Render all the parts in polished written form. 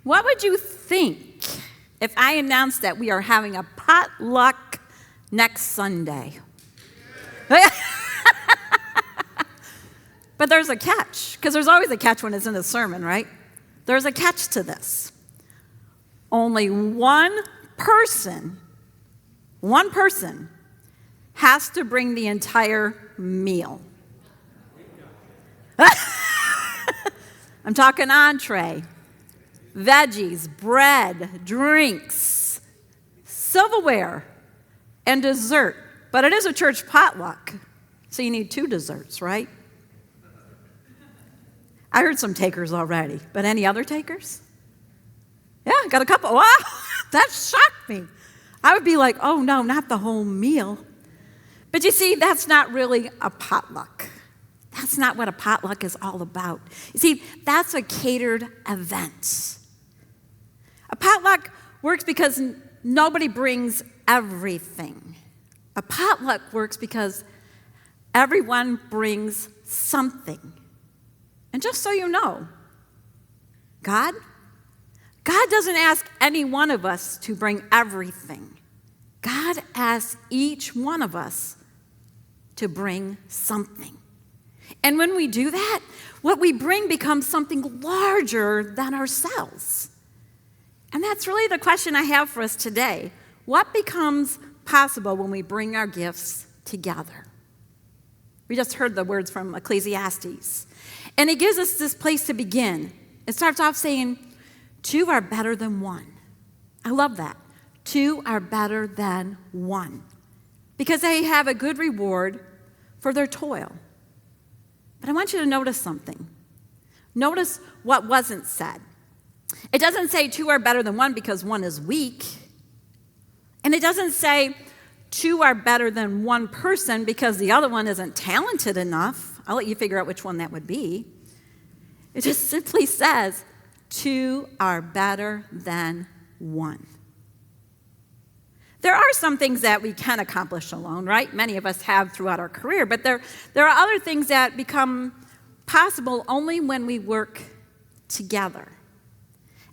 What would you think if I announced that we are having a potluck next Sunday? But there's a catch, because there's always a catch when it's in a sermon, right? There's a catch to this. Only one person has to bring the entire meal. I'm talking entree, veggies, bread, drinks, silverware, and dessert. But it is a church potluck, so you need 2 desserts, right? I heard some takers already, but any other takers? Yeah, got a couple. Wow, that shocked me. I would be like, oh no, not the whole meal. But you see, that's not really a potluck. That's not what a potluck is all about. You see, that's a catered event. A potluck works because nobody brings everything. A potluck works because everyone brings something. And just so you know, God doesn't ask any one of us to bring everything. God asks each one of us to bring something. And when we do that, what we bring becomes something larger than ourselves. And that's really the question I have for us today. What becomes possible when we bring our gifts together? We just heard the words from Ecclesiastes. And it gives us this place to begin. It starts off saying, 2 are better than 1. I love that. 2 are better than 1. Because they have a good reward for their toil. But I want you to notice something. Notice what wasn't said. It doesn't say 2 are better than 1 because 1 is weak. And it doesn't say 2 are better than 1 person because the other one isn't talented enough. I'll let you figure out which one that would be. It just simply says 2 are better than 1. There are some things that we can accomplish alone, right? Many of us have throughout our career, but there are other things that become possible only when we work together.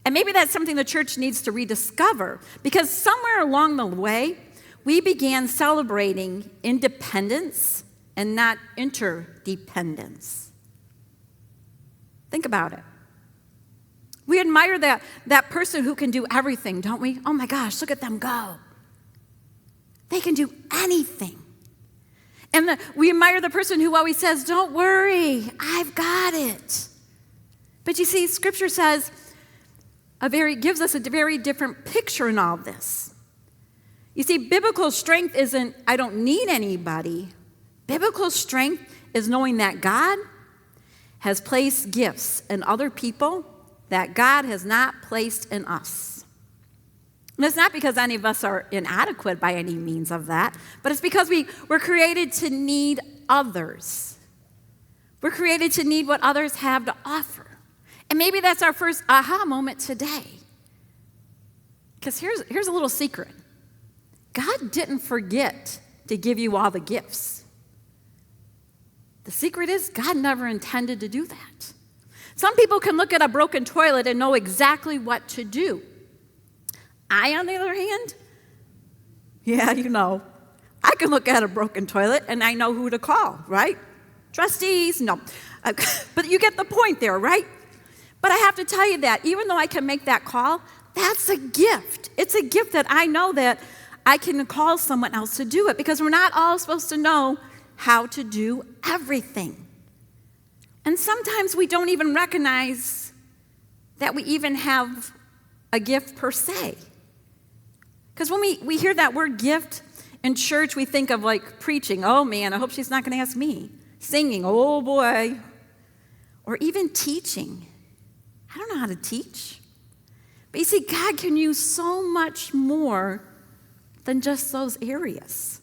And maybe that's something the church needs to rediscover, because somewhere along the way, we began celebrating independence and not interdependence. Think about it. We admire that person who can do everything, don't we? Oh my gosh, look at them go. They can do anything. And we admire the person who always says, don't worry, I've got it. But you see, Scripture says, gives us a very different picture in all this. You see, biblical strength isn't, I don't need anybody. Biblical strength is knowing that God has placed gifts in other people that God has not placed in us. And it's not because any of us are inadequate by any means of that, but it's because we're created to need others. We're created to need what others have to offer. And maybe that's our first aha moment today. Because here's a little secret. God didn't forget to give you all the gifts. The secret is God never intended to do that. Some people can look at a broken toilet and know exactly what to do. I, on the other hand, I can look at a broken toilet and I know who to call, right? Trustees, no. But you get the point there, right? But I have to tell you that even though I can make that call, that's a gift. It's a gift that I know that I can call someone else to do it, because we're not all supposed to know how to do everything. And sometimes we don't even recognize that we even have a gift per se. Because when we hear that word gift in church, we think of like preaching. Oh man, I hope she's not going to ask me. Singing, oh boy. Or even teaching. I don't know how to teach. But you see, God can use so much more than just those areas.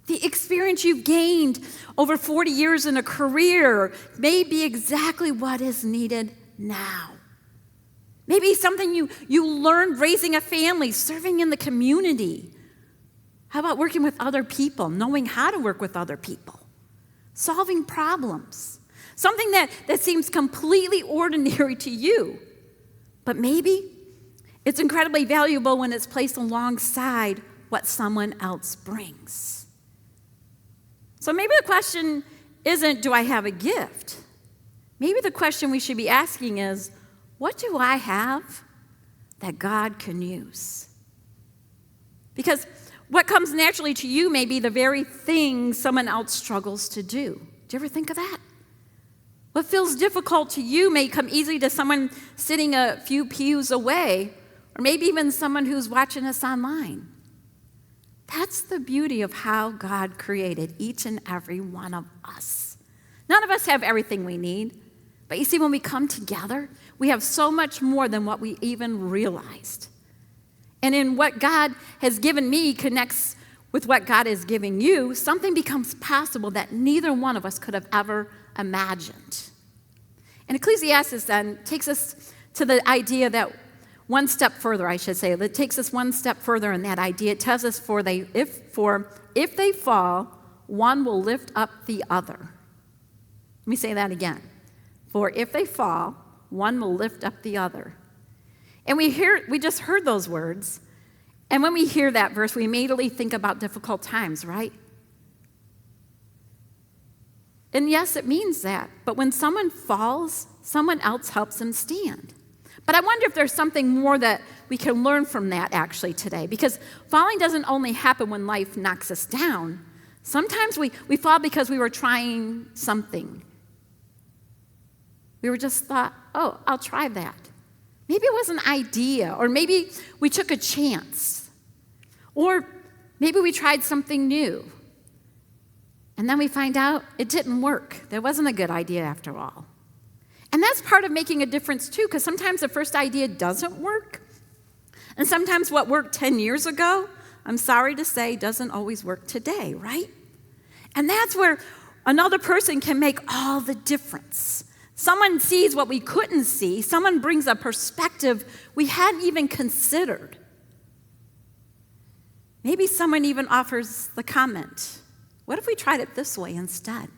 The experience you've gained over 40 years in a career may be exactly what is needed now. Maybe something you learned raising a family, serving in the community. How about working with other people, knowing how to work with other people, solving problems, something that seems completely ordinary to you, But maybe it's incredibly valuable when it's placed alongside what someone else brings. So maybe the question isn't, do I have a gift? Maybe the question we should be asking is, what do I have that God can use? Because what comes naturally to you may be the very thing someone else struggles to do. Do you ever think of that? What feels difficult to you may come easily to someone sitting a few pews away, or maybe even someone who's watching us online. That's the beauty of how God created each and every one of us. None of us have everything we need, but you see, when we come together, we have so much more than what we even realized. And in what God has given me connects with what God is giving you, something becomes possible that neither one of us could have ever imagined. And Ecclesiastes then takes us to the idea that one step further, I should say, that takes us one step further in that idea. It tells us if they fall, one will lift up the other. Let me say that again. For if they fall, one will lift up the other. And we just heard those words, and when we hear that verse, we immediately think about difficult times, right? And yes, it means that. But when someone falls, someone else helps them stand. But I wonder if there's something more that we can learn from that actually today. Because falling doesn't only happen when life knocks us down. Sometimes we fall because we were trying something. We were just thought, oh, I'll try that. Maybe it was an idea, or maybe we took a chance. Or maybe we tried something new. And then we find out it didn't work. That wasn't a good idea after all. And that's part of making a difference too, because sometimes the first idea doesn't work. And sometimes what worked 10 years ago, I'm sorry to say, doesn't always work today, right? And that's where another person can make all the difference. Someone sees what we couldn't see. Someone brings a perspective we hadn't even considered. Maybe someone even offers the comment, what if we tried it this way instead?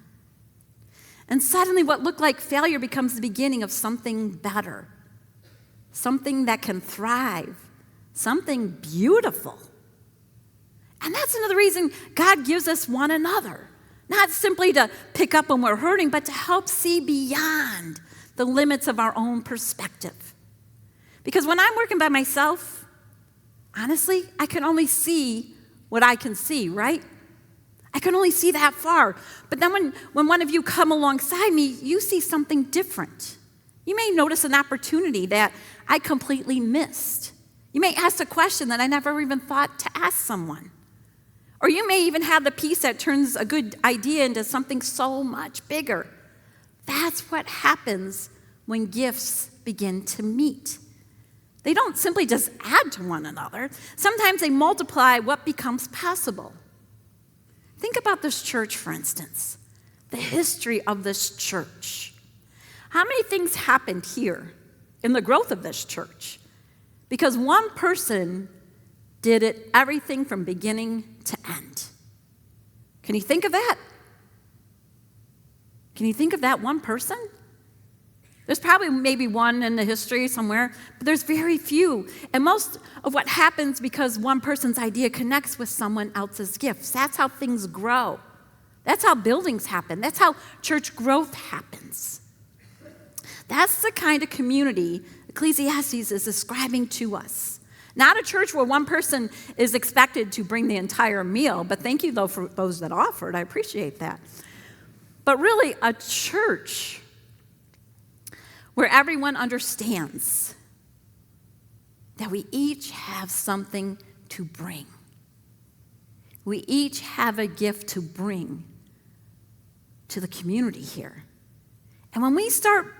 And suddenly what looked like failure becomes the beginning of something better, something that can thrive, something beautiful. And that's another reason God gives us one another, not simply to pick up when we're hurting, but to help see beyond the limits of our own perspective. Because when I'm working by myself, honestly, I can only see what I can see, right? I can only see that far. But then when one of you come alongside me, you see something different. You may notice an opportunity that I completely missed. You may ask a question that I never even thought to ask someone. Or you may even have the piece that turns a good idea into something so much bigger. That's what happens when gifts begin to meet. They don't simply just add to one another. Sometimes they multiply what becomes possible. Think about this church, for instance, the history of this church. How many things happened here in the growth of this church? Because one person did it everything from beginning to end. Can you think of that? Can you think of that one person? There's probably maybe one in the history somewhere, but there's very few. And most of what happens because one person's idea connects with someone else's gifts. That's how things grow. That's how buildings happen. That's how church growth happens. That's the kind of community Ecclesiastes is describing to us. Not a church where one person is expected to bring the entire meal, but thank you, though, for those that offered. I appreciate that. But really, a church where everyone understands that we each have something to bring. We each have a gift to bring to the community here. And when we start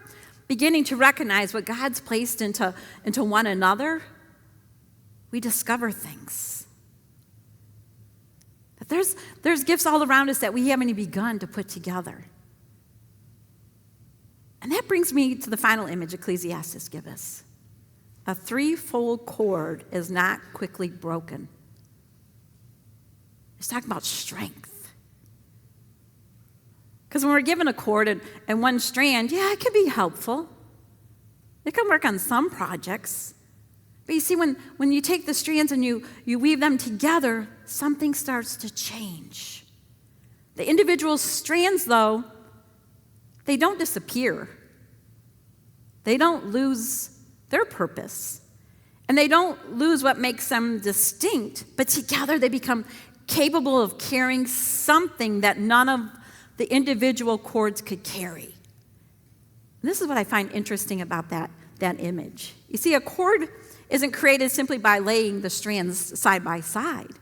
beginning to recognize what God's placed into one another, we discover things. That there's gifts all around us that we haven't even begun to put together. And that brings me to the final image Ecclesiastes gives us. A threefold cord is not quickly broken. It's talking about strength. Because when we're given a cord and one strand, yeah, it can be helpful. They can work on some projects. But you see, when you take the strands and you weave them together, something starts to change. The individual strands, though, they don't disappear. They don't lose their purpose. And they don't lose what makes them distinct, but together they become capable of carrying something that none of the individual cords could carry. And this is what I find interesting about that image. You see, a cord isn't created simply by laying the strands side by side.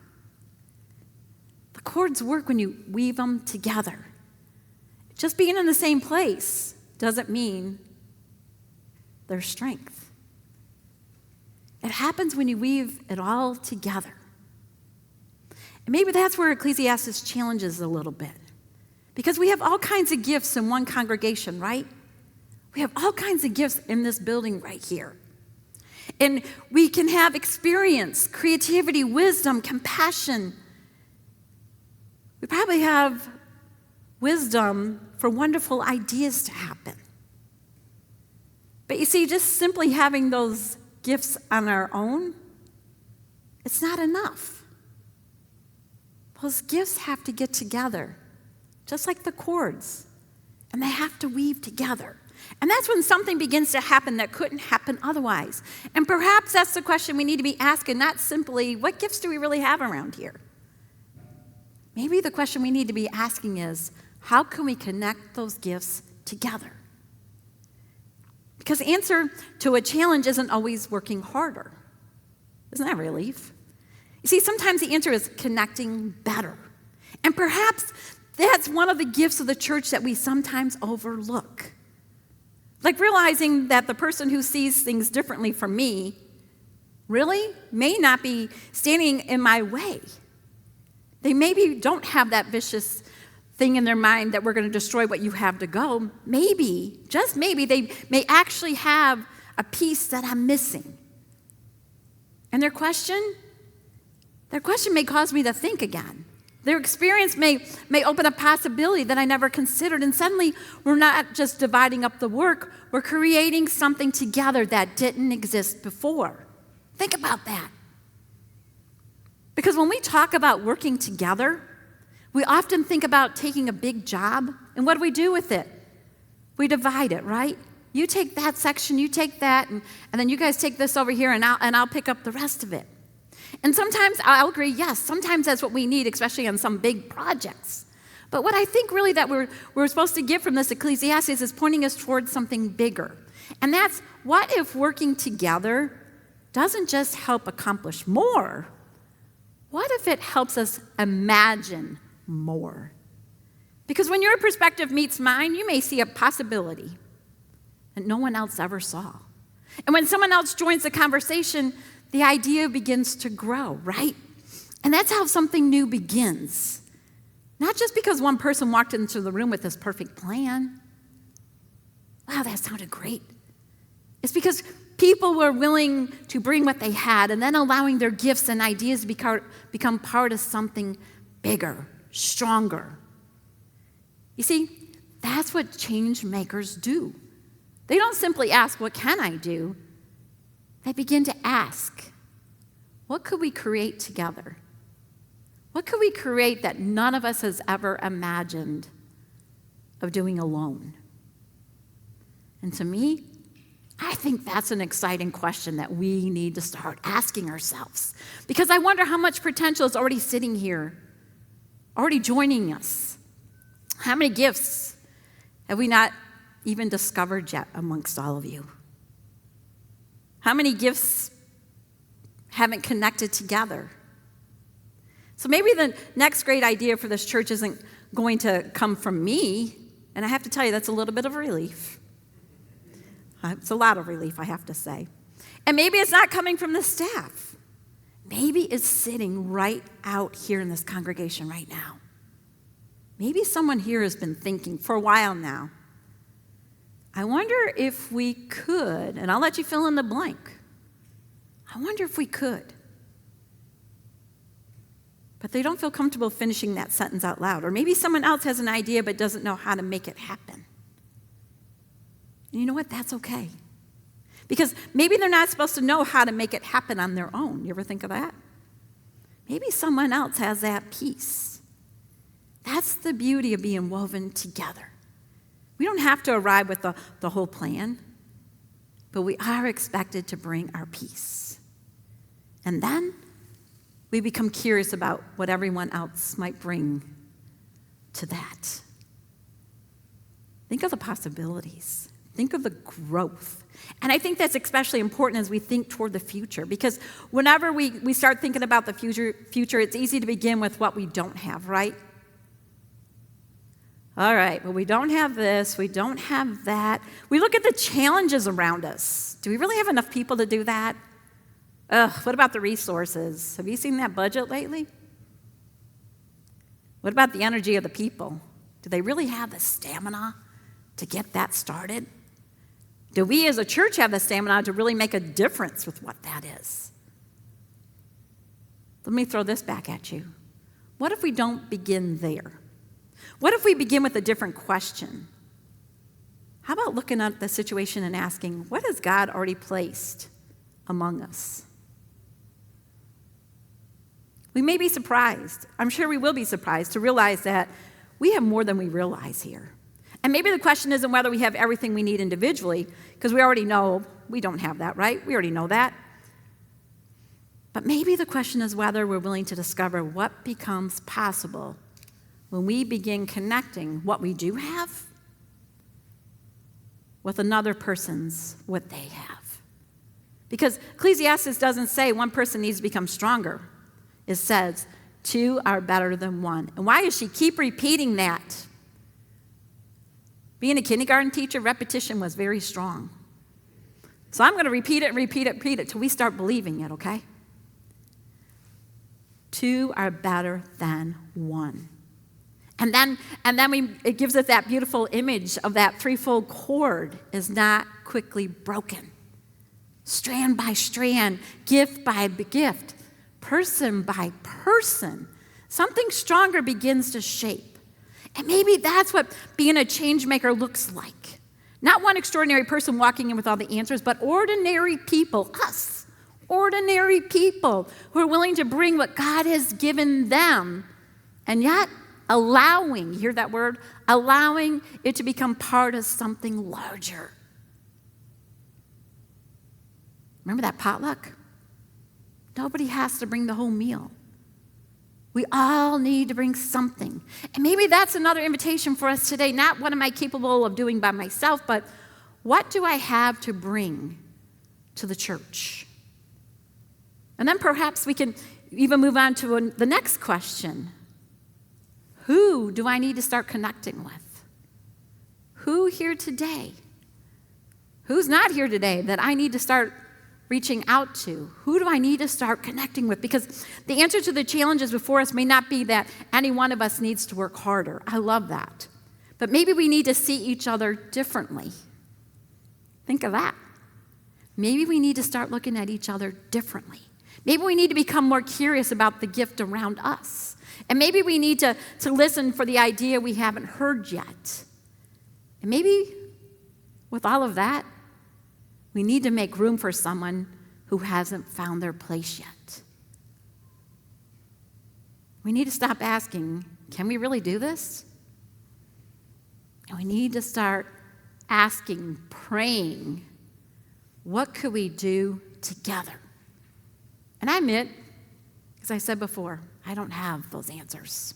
The cords work when you weave them together. Just being in the same place doesn't mean their strength. It happens when you weave it all together. And maybe that's where Ecclesiastes challenges a little bit. Because we have all kinds of gifts in one congregation, right? We have all kinds of gifts in this building right here. And we can have experience, creativity, wisdom, compassion. We probably have wisdom for wonderful ideas to happen. But you see, just simply having those gifts on our own, it's not enough. Those gifts have to get together, just like the cords, and they have to weave together. And that's when something begins to happen that couldn't happen otherwise. And perhaps that's the question we need to be asking, not simply, what gifts do we really have around here? Maybe the question we need to be asking is, how can we connect those gifts together? Because the answer to a challenge isn't always working harder. Isn't that a relief? You see, sometimes the answer is connecting better. And perhaps that's one of the gifts of the church that we sometimes overlook. Like realizing that the person who sees things differently from me really may not be standing in my way. They maybe don't have that vicious thing in their mind that we're going to destroy what you have to go. Maybe, just maybe, they may actually have a piece that I'm missing. And their question may cause me to think again. Their experience may open a possibility that I never considered. And suddenly, we're not just dividing up the work, we're creating something together that didn't exist before. Think about that. Because when we talk about working together, we often think about taking a big job, and what do we do with it? We divide it, right? You take that section, you take that, and then you guys take this over here, and I'll pick up the rest of it. And sometimes, I'll agree, yes, sometimes that's what we need, especially on some big projects. But what I think really that we're supposed to get from this Ecclesiastes is pointing us towards something bigger. And that's, what if working together doesn't just help accomplish more? What if it helps us imagine more? Because when your perspective meets mine, you may see a possibility that no one else ever saw. And when someone else joins the conversation, the idea begins to grow, right? And that's how something new begins. Not just because one person walked into the room with this perfect plan. Wow, that sounded great. It's because people were willing to bring what they had and then allowing their gifts and ideas to become part of something bigger, stronger. You see, that's what change makers do. They don't simply ask, what can I do? They begin to ask, what could we create together? What could we create that none of us has ever imagined of doing alone? And to me, I think that's an exciting question that we need to start asking ourselves. Because I wonder how much potential is already sitting here, already joining us. How many gifts have we not even discovered yet amongst all of you? How many gifts haven't connected together? So maybe the next great idea for this church isn't going to come from me, and I have to tell you, that's a little bit of a relief. It's a lot of relief, I have to say. And maybe it's not coming from the staff. Maybe it's sitting right out here in this congregation right now. Maybe someone here has been thinking for a while now, I wonder if we could, and I'll let you fill in the blank. I wonder if we could. But they don't feel comfortable finishing that sentence out loud. Or maybe someone else has an idea but doesn't know how to make it happen. And you know what? That's okay. Because maybe they're not supposed to know how to make it happen on their own. You ever think of that? Maybe someone else has that piece. That's the beauty of being woven together. We don't have to arrive with the whole plan, but we are expected to bring our piece. And then we become curious about what everyone else might bring to that. Think of the possibilities. Think of the growth. And I think that's especially important as we think toward the future, because whenever we start thinking about the future, it's easy to begin with what we don't have, right? All right, well, we don't have this, we don't have that. We look at the challenges around us. Do we really have enough people to do that? What about the resources? Have you seen that budget lately? What about the energy of the people? Do they really have the stamina to get that started? Do we as a church have the stamina to really make a difference with what that is? Let me throw this back at you. What if we don't begin there? What if we begin with a different question? How about looking at the situation and asking, what has God already placed among us? We may be surprised. I'm sure we will be surprised to realize that we have more than we realize here. And maybe the question isn't whether we have everything we need individually, because we already know we don't have that, right? We already know that. But maybe the question is whether we're willing to discover what becomes possible when we begin connecting what we do have with another person's what they have. Because Ecclesiastes doesn't say one person needs to become stronger. It says two are better than one. And why does she keep repeating that? Being a kindergarten teacher, repetition was very strong. So I'm going to repeat it till we start believing it, okay? Two are better than one. And then it gives us that beautiful image of that threefold cord is not quickly broken. Strand by strand, gift by gift, person by person, something stronger begins to shape. And maybe that's what being a change maker looks like. Not one extraordinary person walking in with all the answers, but ordinary people, us, ordinary people who are willing to bring what God has given them, and yet allowing, you hear that word? Allowing it to become part of something larger. Remember that potluck? Nobody has to bring the whole meal. We all need to bring something. And maybe that's another invitation for us today. Not what am I capable of doing by myself, but what do I have to bring to the church? And then perhaps we can even move on to the next question. Who do I need to start connecting with? Who here today? Who's not here today that I need to start reaching out to? Who do I need to start connecting with? Because the answer to the challenges before us may not be that any one of us needs to work harder. I love that. But maybe we need to see each other differently. Think of that. Maybe we need to start looking at each other differently. Maybe we need to become more curious about the gift around us. And maybe we need to listen for the idea we haven't heard yet. And maybe with all of that, we need to make room for someone who hasn't found their place yet. We need to stop asking, can we really do this? And we need to start asking, praying, what could we do together? And I admit, as I said before, I don't have those answers.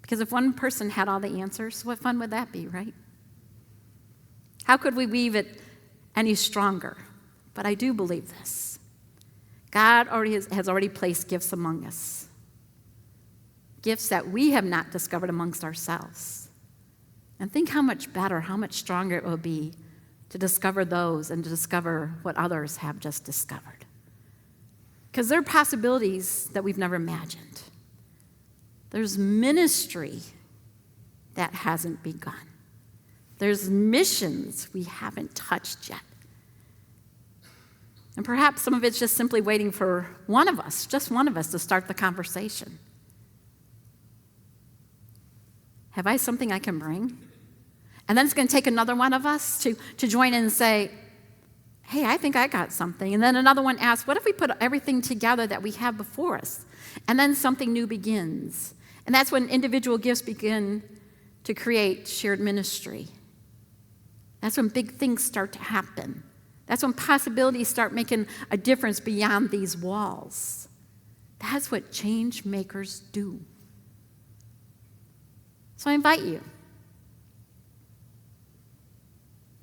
Because if one person had all the answers, what fun would that be, right? How could we weave it any stronger? But I do believe this. God has already placed gifts among us. Gifts that we have not discovered amongst ourselves. And think how much better, how much stronger it will be to discover those and to discover what others have just discovered. Because there are possibilities that we've never imagined. There's ministry that hasn't begun. There's missions we haven't touched yet. And perhaps some of it's just simply waiting for one of us, just one of us, to start the conversation. Have I something I can bring? And then it's going to take another one of us to join in and say, hey, I think I got something. And then another one asks, what if we put everything together that we have before us? And then something new begins. And that's when individual gifts begin to create shared ministry. That's when big things start to happen. That's when possibilities start making a difference beyond these walls. That's what change makers do. So I invite you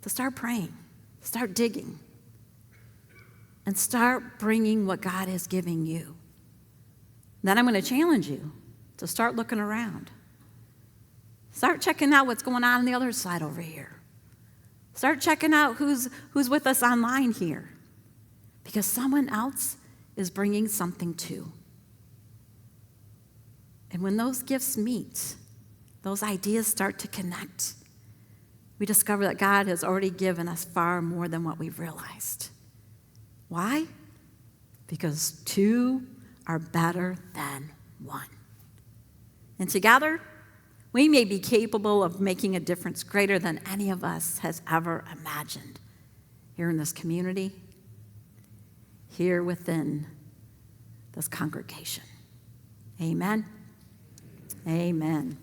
to start praying, start digging, and start bringing what God is giving you. Then I'm going to challenge you to start looking around. Start checking out what's going on the other side over here. Start checking out who's with us online here, because someone else is bringing something too. And when those gifts meet, those ideas start to connect, we discover that God has already given us far more than what we've realized. Why? Because two are better than one. And together, we may be capable of making a difference greater than any of us has ever imagined here in this community, here within this congregation. Amen. Amen.